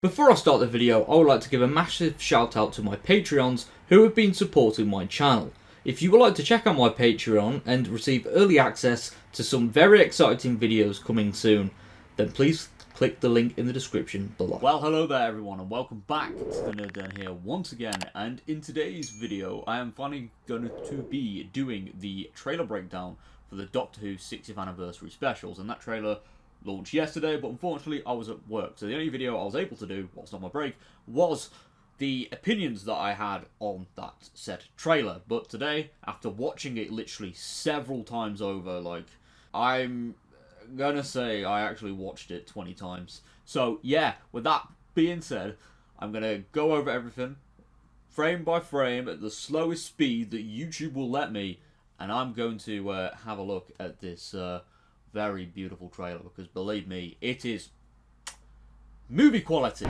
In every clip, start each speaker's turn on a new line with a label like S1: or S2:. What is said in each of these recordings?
S1: Before I start the video, I would like to give a massive shout out to my Patreons who have been supporting my channel. If you would like to check out my Patreon and receive early access to some very exciting videos coming soon, then please click the link in the description below.
S2: Well, hello there everyone and welcome back to the Nerd Den here once again, and in today's video I am finally going to be doing the trailer breakdown for the Doctor Who 60th anniversary specials, and that trailer launched yesterday, but unfortunately I was at work, so the only video I was able to do whilst on my break was the opinions that I had on that said trailer. But today, after watching it literally several times over, I'm gonna say I actually watched it 20 times. So yeah, with that being said, I'm gonna go over everything frame by frame at the slowest speed that YouTube will let me, and I'm going to have a look at this very beautiful trailer, because believe me, it is movie quality.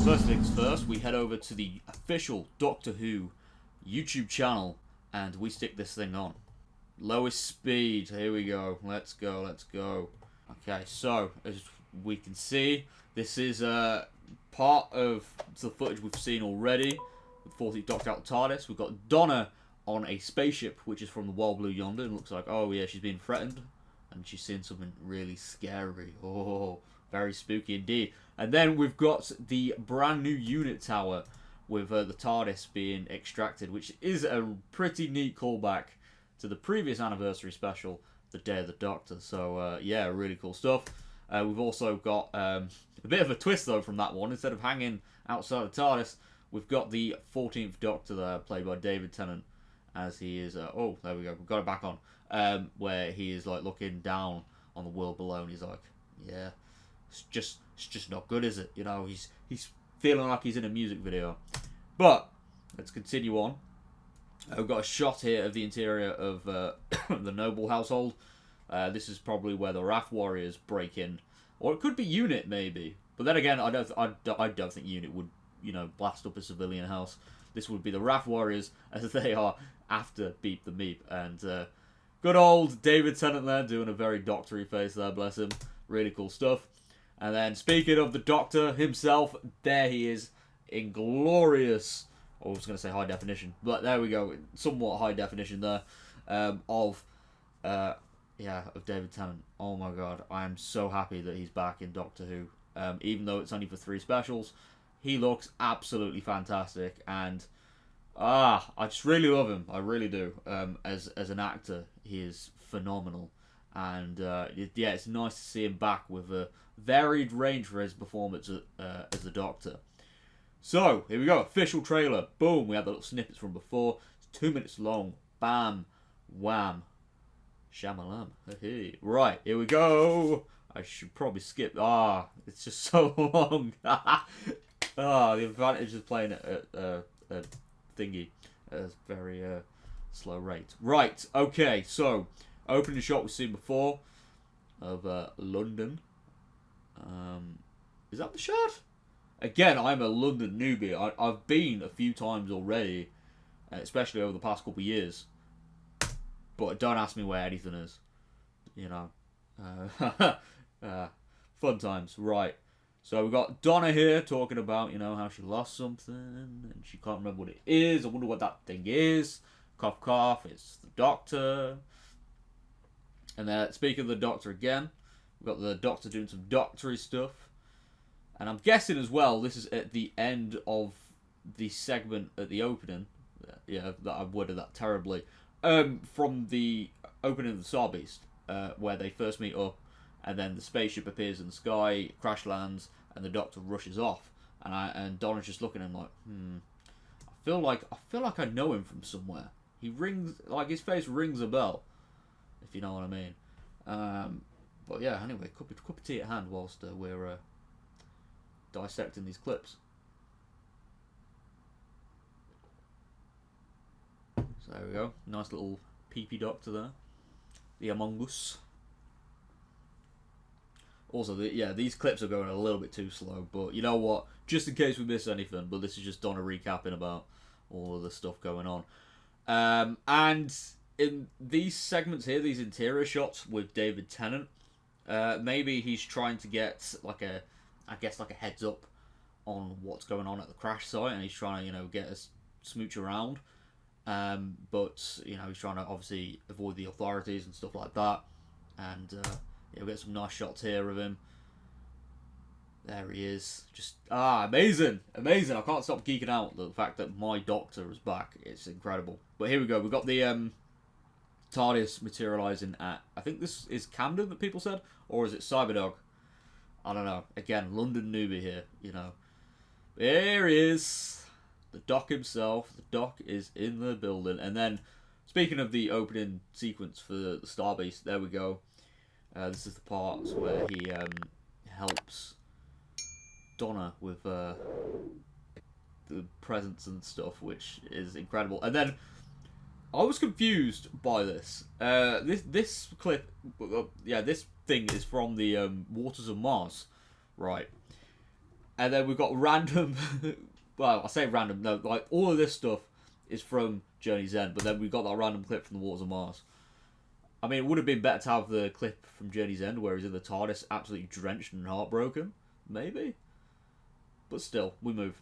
S2: First things first, we head over to the official Doctor Who YouTube channel and we stick this thing on. Lowest speed, here we go. Let's go, let's go. Okay, so as we can see, this is part of the footage we've seen already with 40th Doctor out the TARDIS. We've got Donna on a spaceship, which is from the Wild Blue Yonder, and looks like, oh yeah, she's being threatened and she's seeing something really scary. Oh, very spooky indeed. And then we've got the brand new unit tower with the TARDIS being extracted, which is a pretty neat callback to the previous anniversary special, The Day of the Doctor. So yeah, really cool stuff. We've also got a bit of a twist though from that one. Instead of hanging outside the TARDIS, we've got the 14th Doctor there, played by David Tennant, as he is. Oh, there we go. We've got it back on. Where he is like looking down on the world below, and he's like, "Yeah, it's just not good, is it?" You know, he's feeling like he's in a music video. But let's continue on. We've got a shot here of the interior of the Noble household. This is probably where the Wrath Warriors break in, or it could be Unit maybe. But then again, I don't think Unit would, you know, blast up a civilian house. This would be the Wrath Warriors, as they are after Beep the Meep. And good old David Tennant there doing a very doctory face there, bless him. Really cool stuff. And then speaking of the Doctor himself, there he is in glorious, I was going to say high definition, but there we go, somewhat high definition there, of David Tennant. Oh my god, I am so happy that he's back in Doctor Who. Even though it's only for 3 specials, he looks absolutely fantastic, and I just really love him. I really do. As an actor, he is phenomenal, and yeah, it's nice to see him back with a varied range for his performance as the Doctor. So, here we go, official trailer. Boom, we had the little snippets from before. It's 2 minutes long. Bam, wham, shamalam. Hey. Right, here we go. I should probably skip. It's just so long. The advantage of playing at a thingy at a very slow rate. Right, okay, so, opening shot we've seen before of London. Is that the shot? Again, I'm a London newbie. I've been a few times already, especially over the past couple of years. But don't ask me where anything is. You know. Fun times. Right. So we've got Donna here talking about, you know, how she lost something and she can't remember what it is. I wonder what that thing is. Cough, cough. It's the Doctor. And then, speaking of the Doctor again, we've got the Doctor doing some doctory stuff. And I'm guessing as well, this is at the end of the segment at the opening. Yeah, that I worded that terribly. From the opening of the Star Beast, where they first meet up, and then the spaceship appears in the sky, crash lands, and the Doctor rushes off. And Donna's just looking at him like, I feel like I know him from somewhere. He rings, like his face rings a bell, if you know what I mean. But yeah, anyway, cup of tea at hand whilst we're dissecting these clips. So there we go. Nice little PP Doctor there. The Among Us. Also, these clips are going a little bit too slow, but you know what? Just in case we miss anything, but this is just Donna recapping about all of the stuff going on. And in these segments here, these interior shots with David Tennant, maybe he's trying to get like a heads up on what's going on at the crash site, and he's trying to get us smooch around. But he's trying to obviously avoid the authorities and stuff like that. And we get some nice shots here of him. There he is. Just amazing. I can't stop geeking out the fact that my Doctor is back. It's incredible. But here we go. We've got the TARDIS materialising at, I think this is Camden that people said, or is it Cyberdog? I don't know. Again, London newbie here. There he is. The Doc himself. The Doc is in the building. And then, speaking of the opening sequence for the Starbase, there we go. This is the part where he helps Donna with the presents and stuff, which is incredible. And then I was confused by this. This clip, this thing is from the Waters of Mars, right? And then we've got random. Well, I say random. No, like all of this stuff is from Journey's End, but then we've got that random clip from the Waters of Mars. I mean, it would have been better to have the clip from Journey's End where he's in the TARDIS, absolutely drenched and heartbroken, maybe. But still, we move.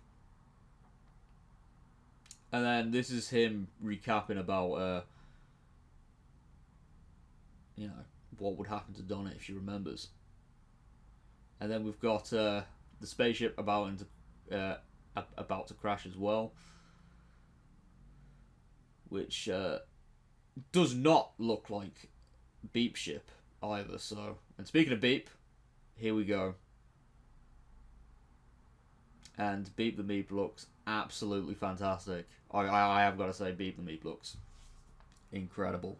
S2: And then this is him recapping about, what would happen to Donna if she remembers. And then we've got the spaceship about to crash as well, which does not look like Beep ship either. So, and speaking of Beep, here we go. And Beep the Meep looks absolutely fantastic. I have got to say, Beep the Meep looks incredible.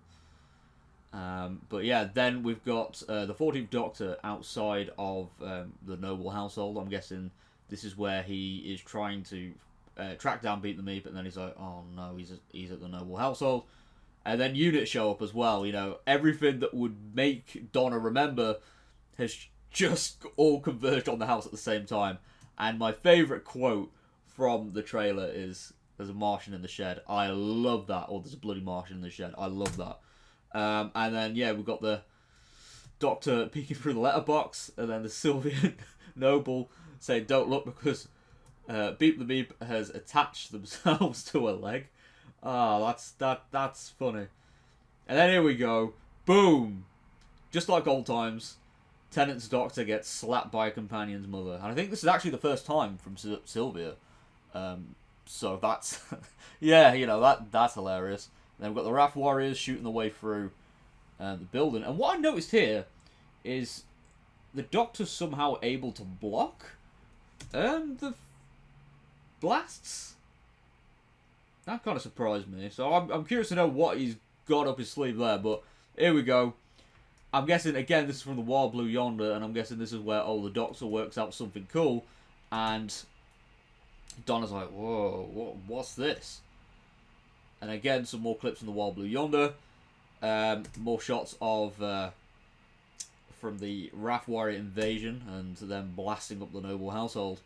S2: But yeah, then we've got the 14th Doctor outside of the Noble household. I'm guessing this is where he is trying to track down Beep the Meep, and then he's like, oh no, he's at the Noble household. And then units show up as well. Everything that would make Donna remember has just all converged on the house at the same time. And my favourite quote from the trailer is, "There's a Martian in the shed." I love that. Or, "There's a bloody Martian in the shed." I love that. And then, we've got the Doctor peeking through the letterbox, and then the Sylvian Noble saying, "Don't look," because Beep the Beep has attached themselves to a leg. That's funny. And then here we go. Boom! Just like old times, Tennant's Doctor gets slapped by a companion's mother. And I think this is actually the first time from Sylvia. So that's... that's hilarious. And then we've got the Wrath Warriors shooting their way through the building. And what I noticed here is the Doctor's somehow able to block the blasts. That kind of surprised me. So I'm curious to know what he's got up his sleeve there. But here we go. I'm guessing, again, this is from the Wild Blue Yonder, and I'm guessing this is where, the Doctor works out something cool, and Donna's like, whoa, what's this? And again, some more clips from the Wild Blue Yonder, more shots of, from the Wrath Warrior invasion, and them blasting up the Noble household.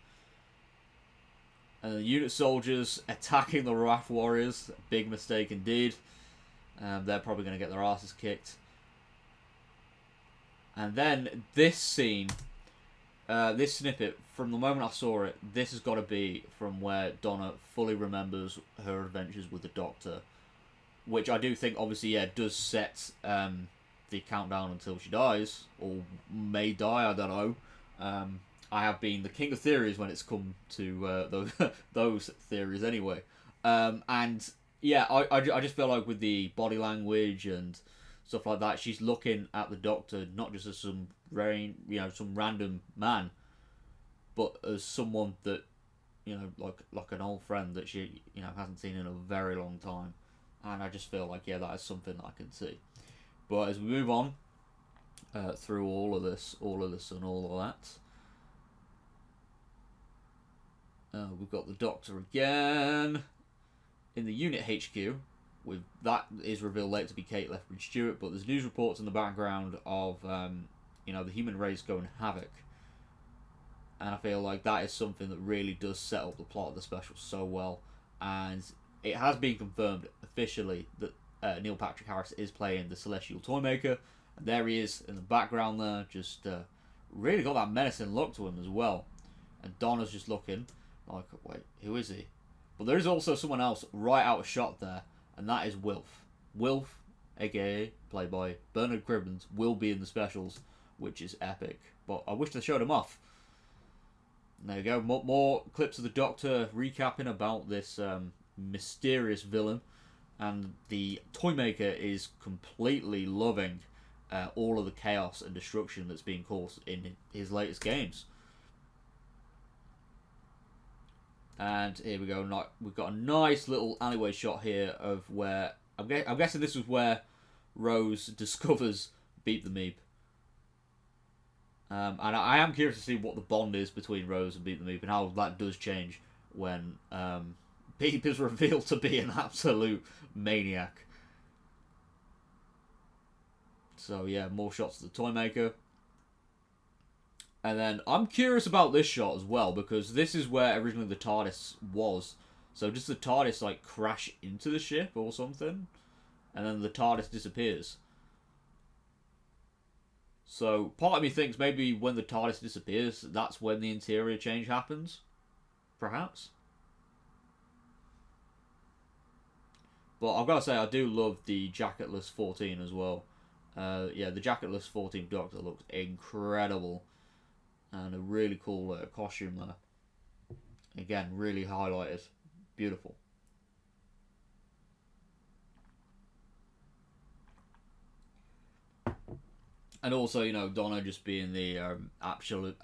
S2: And the unit soldiers attacking the Wrath Warriors, big mistake indeed. They're probably going to get their asses kicked. And then this scene, this snippet, from the moment I saw it, this has got to be from where Donna fully remembers her adventures with the Doctor. Which I do think, obviously, does set the countdown until she dies, or may die, I don't know. I have been the king of theories when it's come to those theories anyway. And yeah, I just feel like with the body language and stuff like that, she's looking at the Doctor not just as some random man, but as someone that, like an old friend that she, hasn't seen in a very long time. And I just feel like, that is something that I can see. But as we move on through all of this and all of that, we've got the Doctor again in the unit HQ. With that is revealed later to be Kate Lethbridge Stewart, but there's news reports in the background of the human race going havoc, and I feel like that is something that really does set up the plot of the special so well. And it has been confirmed officially that Neil Patrick Harris is playing the Celestial Toymaker. And there he is in the background there, just really got that menacing look to him as well. And Donna's just looking like, wait, who is he? But there is also someone else right out of shot there, and that is Wilf. Wilf, aka played by Bernard Cribbins, will be in the specials, which is epic. But I wish they showed him off. And there you go, more clips of the Doctor recapping about this mysterious villain. And the Toymaker is completely loving all of the chaos and destruction that's being caused in his latest games. And here we go. We've got a nice little alleyway shot here of where I'm guessing this was where Rose discovers Beep the Meep. And I am curious to see what the bond is between Rose and Beep the Meep and how that does change when Beep is revealed to be an absolute maniac. So yeah, more shots of the Toymaker. And then I'm curious about this shot as well, because this is where originally the TARDIS was. So does the TARDIS like crash into the ship or something? And then the TARDIS disappears. So part of me thinks maybe when the TARDIS disappears, that's when the interior change happens. Perhaps. But I've got to say, I do love the jacketless 14 as well. Yeah, the jacketless 14 Doctor looks incredible. And a really cool costume there. Again, really highlighted. Beautiful. And also, you know, Donna just being the absolute,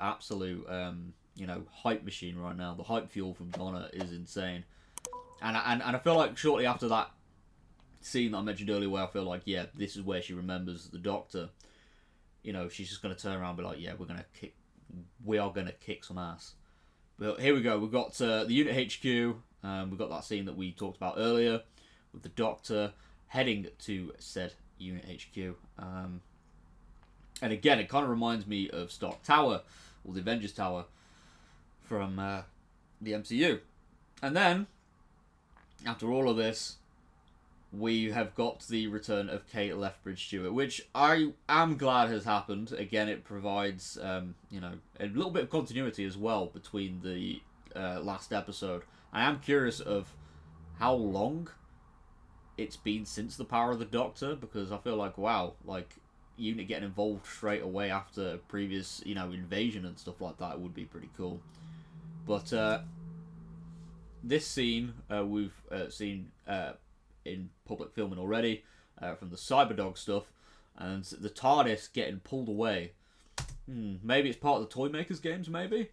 S2: you know, hype machine right now. The hype fuel from Donna is insane. And I feel like shortly after that scene that I mentioned earlier, where I feel like, yeah, this is where she remembers the Doctor. You know, she's just going to turn around and be like, yeah, we are going to kick some ass. But here we go. We've got the Unit HQ. We've got that scene that we talked about earlier with the Doctor heading to said Unit HQ. And again, it kind of reminds me of Stark Tower, or the Avengers Tower from the MCU. And then, after all of this, we have got the return of Kate Lethbridge-Stewart, which I am glad has happened. Again, it provides, you know, a little bit of continuity as well between the last episode. I am curious of how long it's been since the Power of the Doctor, because I feel like, wow, like, Unit getting involved straight away after a previous, you know, invasion and stuff like that would be pretty cool. But this scene we've seen in public filming already from the Cyberdog stuff, and the TARDIS getting pulled away. Maybe it's part of the Toymakers games, maybe.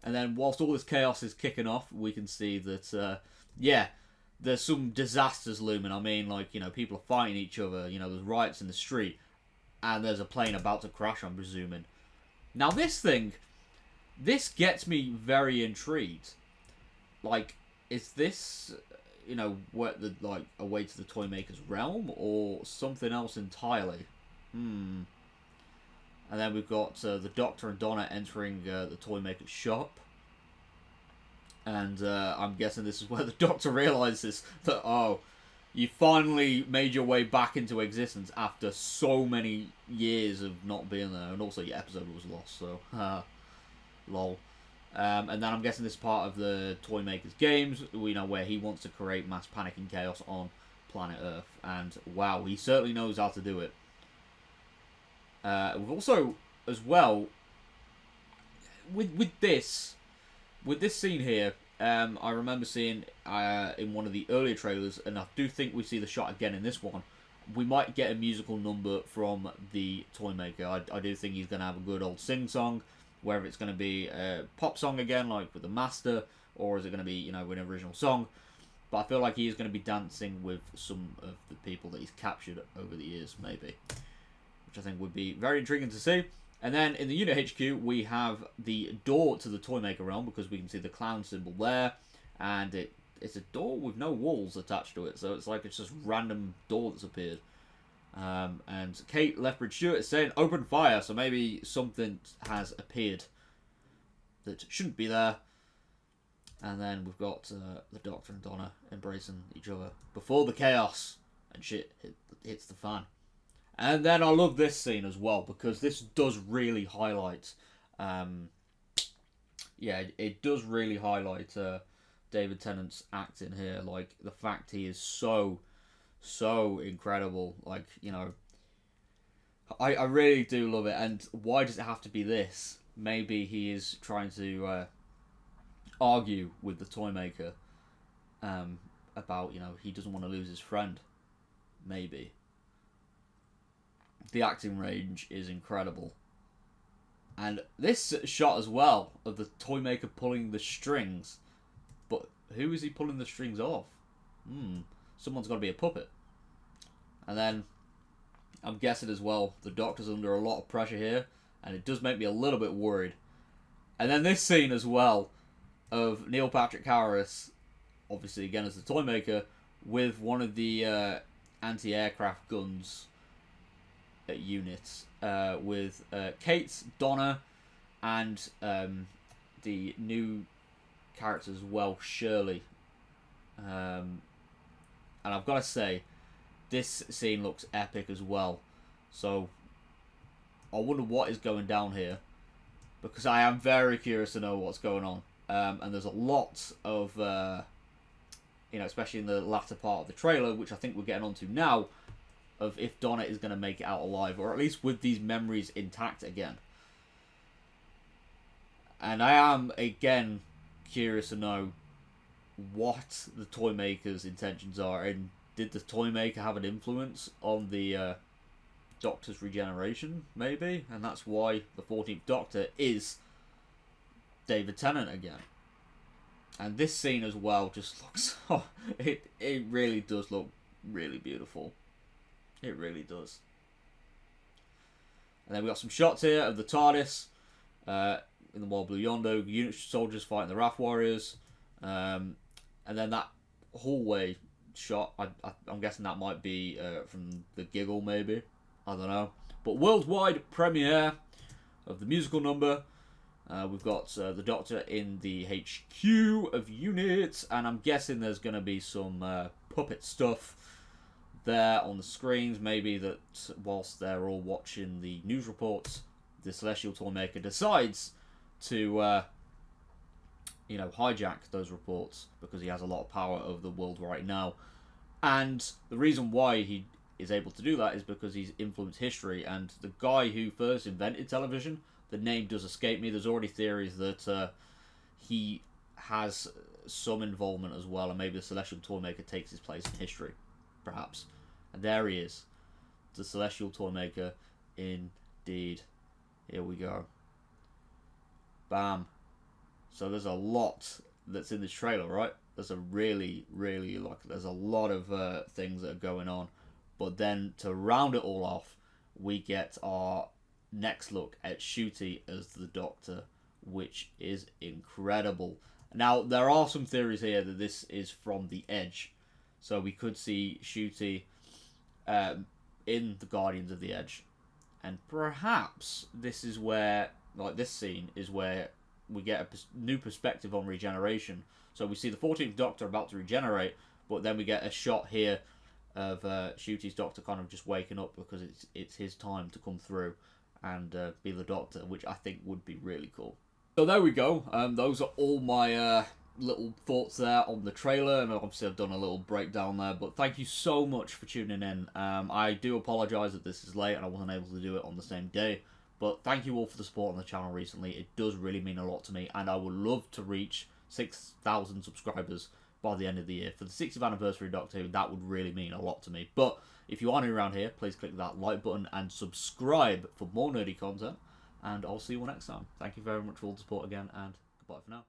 S2: And then whilst all this chaos is kicking off, we can see that yeah, there's some disasters looming. I mean, like, you know, people are fighting each other. You know, there's riots in the street. And there's a plane about to crash, I'm presuming. Now this gets me very intrigued. Like, is this, you know, like a way to the Toymaker's realm, or something else entirely? And then we've got the Doctor and Donna entering the Toymaker's shop. And I'm guessing this is where the Doctor realizes that, oh, you finally made your way back into existence after so many years of not being there. And also your episode was lost, so lol. And then I'm guessing this is part of the Toymakers games, you know, where he wants to create mass panic and chaos on planet Earth. And wow, he certainly knows how to do it. We've also, as well, with this scene here, I remember seeing in one of the earlier trailers, and I do think we see the shot again in this one, we might get a musical number from the Toymaker. I do think he's going to have a good old sing-song, whether it's going to be a pop song again, like with the Master, or is it going to be, you know, an original song. But I feel like he is going to be dancing with some of the people that he's captured over the years, maybe. Which I think would be very intriguing to see. And then in the Unit HQ, we have the door to the Toymaker realm, because we can see the clown symbol there. And it's a door with no walls attached to it, so it's like it's just random door that's appeared. And Kate Lethbridge-Stewart is saying, open fire, so maybe something has appeared that shouldn't be there. And then we've got the Doctor and Donna embracing each other before the chaos and shit hits the fan. And then I love this scene as well, because this does really highlight, it does really highlight David Tennant's acting here. Like, the fact he is so incredible. Like, you know, I really do love it. And why does it have to be this? Maybe he is trying to argue with the toy maker about, you know, he doesn't want to lose his friend. Maybe. The acting range is incredible. And this shot as well of the toy maker pulling the strings. But who is he pulling the strings off? Someone's got to be a puppet. And then I'm guessing as well the Doctor's under a lot of pressure here, and it does make me a little bit worried. And then this scene as well of Neil Patrick Harris, obviously again as the toy maker, with one of the anti-aircraft guns units, with Kate, Donna, and the new character as well, Shirley. And I've got to say, this scene looks epic as well. So I wonder what is going down here, because I am very curious to know what's going on. And there's a lot of, you know, especially in the latter part of the trailer, which I think we're getting onto now, of if Donna is going to make it out alive, or at least with these memories intact again. And I am, again, curious to know what the toy maker's intentions are, and did the toy maker have an influence on the Doctor's regeneration, maybe? And that's why the 14th Doctor is David Tennant again. And this scene as well just looks... Oh, it really does look really beautiful. It really does. And then we got some shots here of the TARDIS in the Wild Blue Yonder, unit soldiers fighting the Wrath Warriors. And then that hallway shot, I'm guessing that might be from the Giggle, maybe. I don't know. But worldwide premiere of the musical number. We've got the Doctor in the HQ of units, and I'm guessing there's going to be some puppet stuff there on the screens. Maybe that whilst they're all watching the news reports, the Celestial Toymaker decides to you know, hijack those reports, because he has a lot of power over the world right now. And the reason why he is able to do that is because he's influenced history, and the guy who first invented television, the name does escape me. There's already theories that he has some involvement as well, and maybe the Celestial Toymaker takes his place in history, perhaps. And there he is, the Celestial Toymaker, indeed. Here we go. Bam. So there's a lot that's in this trailer, right? There's a really, there's a lot of things that are going on. But then to round it all off, we get our next look at Ncuti as the Doctor, which is incredible. Now, there are some theories here that this is from The Edge. So we could see Ncuti in the Guardians of the Edge. And perhaps this is where, like this scene, is where we get a new perspective on regeneration. So we see the 14th Doctor about to regenerate, but then we get a shot here of Ncuti's Doctor kind of just waking up, because it's his time to come through and be the Doctor, which I think would be really cool. So there we go. Those are all my little thoughts there on the trailer, and obviously I've done a little breakdown there, but thank you so much for tuning in. I do apologise that this is late and I wasn't able to do it on the same day, but thank you all for the support on the channel recently. It does really mean a lot to me, and I would love to reach 6,000 subscribers by the end of the year. For the 60th anniversary of Doctor Who, that would really mean a lot to me. But if you are new around here, please click that like button and subscribe for more nerdy content, and I'll see you all next time. Thank you very much for all the support again, and goodbye for now.